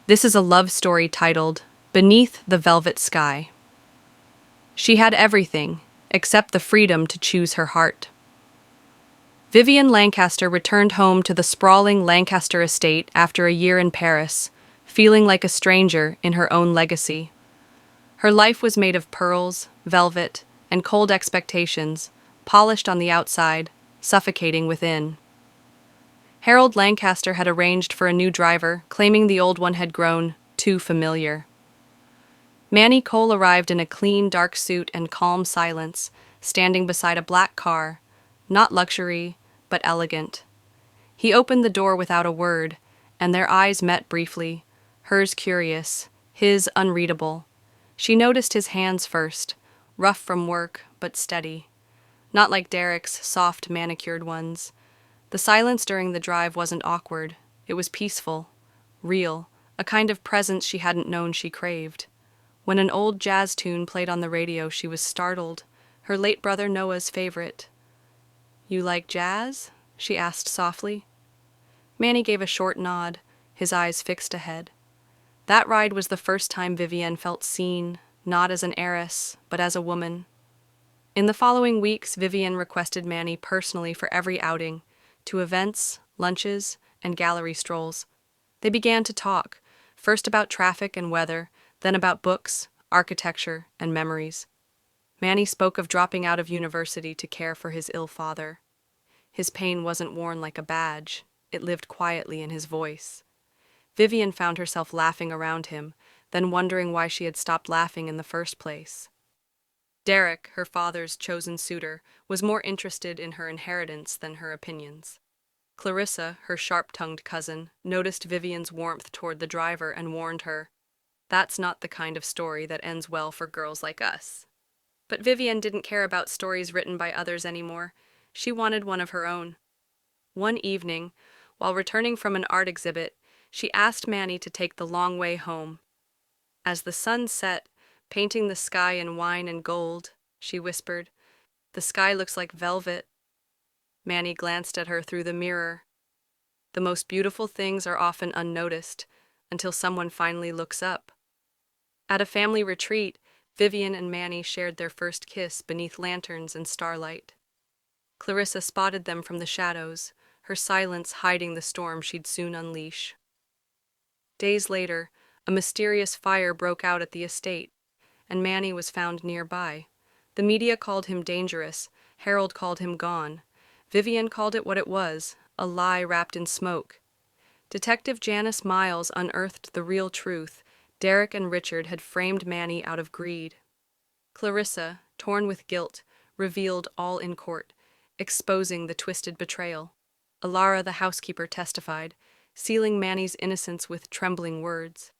This is a love story titled Beneath the Velvet Sky. She had everything, except the freedom to choose her heart. Vivian Lancaster returned home to the sprawling Lancaster estate after a year in Paris, feeling like a stranger in her own legacy. Her life was made of pearls, velvet, and cold expectations, polished on the outside, suffocating within. Harold Lancaster had arranged for a new driver, claiming the old one had grown too familiar. Manny Cole arrived in a clean, dark suit and calm silence, standing beside a black car, not luxury, but elegant. He opened the door without a word, and their eyes met briefly, hers curious, his unreadable. She noticed his hands first, rough from work, but steady. Not like Derek's soft, manicured ones. The silence during the drive wasn't awkward. It was peaceful, real, a kind of presence she hadn't known she craved. When an old jazz tune played on the radio, she was startled. Her late brother Noah's favorite. "You like jazz?" she asked softly. Manny gave a short nod, his eyes fixed ahead. That ride was the first time Vivienne felt seen, not as an heiress, but as a woman. In the following weeks, Vivienne requested Manny personally for every outing, to events, lunches, and gallery strolls. They began to talk, first about traffic and weather, then about books, architecture, and memories. Manny spoke of dropping out of university to care for his ill father. His pain wasn't worn like a badge, it lived quietly in his voice. Vivienne found herself laughing around him, then wondering why she had stopped laughing in the first place. Derek, her father's chosen suitor, was more interested in her inheritance than her opinions. Clarissa, her sharp-tongued cousin, noticed Vivienne's warmth toward the driver and warned her, "That's not the kind of story that ends well for girls like us." But Vivienne didn't care about stories written by others anymore. She wanted one of her own. One evening, while returning from an art exhibit, she asked Manny to take the long way home. As the sun set, painting the sky in wine and gold, she whispered, "The sky looks like velvet." Manny glanced at her through the mirror. The most beautiful things are often unnoticed until someone finally looks up. At a family retreat, Vivienne and Manny shared their first kiss beneath lanterns and starlight. Clarissa spotted them from the shadows, her silence hiding the storm she'd soon unleash. Days later, a mysterious fire broke out at the estate, and Manny was found nearby. The media called him dangerous, Harold called him gone. Vivienne called it what it was, a lie wrapped in smoke. Detective Janice Miles unearthed the real truth. Derek and Richard had framed Manny out of greed. Clarissa, torn with guilt, revealed all in court, exposing the twisted betrayal. Alara, the housekeeper, testified, sealing Manny's innocence with trembling words.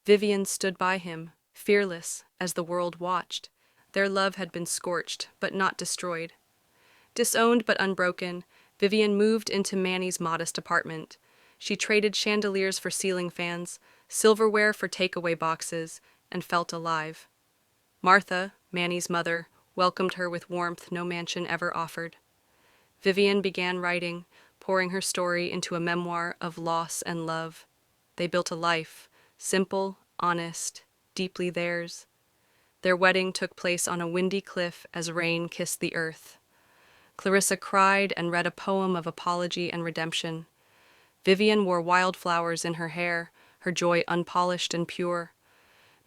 Vivienne stood by him, fearless, as the world watched. Their love had been scorched, but not destroyed. Disowned but unbroken, Vivienne moved into Manny's modest apartment. She traded chandeliers for ceiling fans, silverware for takeaway boxes, and felt alive. Martha, Manny's mother, welcomed her with warmth no mansion ever offered. Vivienne began writing, pouring her story into a memoir of loss and love. They built a life, simple, honest, deeply theirs. Their wedding took place on a windy cliff as rain kissed the earth. Clarissa cried and read a poem of apology and redemption. Vivienne wore wildflowers in her hair, her joy unpolished and pure.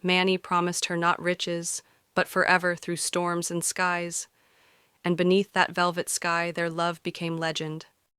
Manny promised her not riches, but forever through storms and skies. And beneath that velvet sky their love became legend.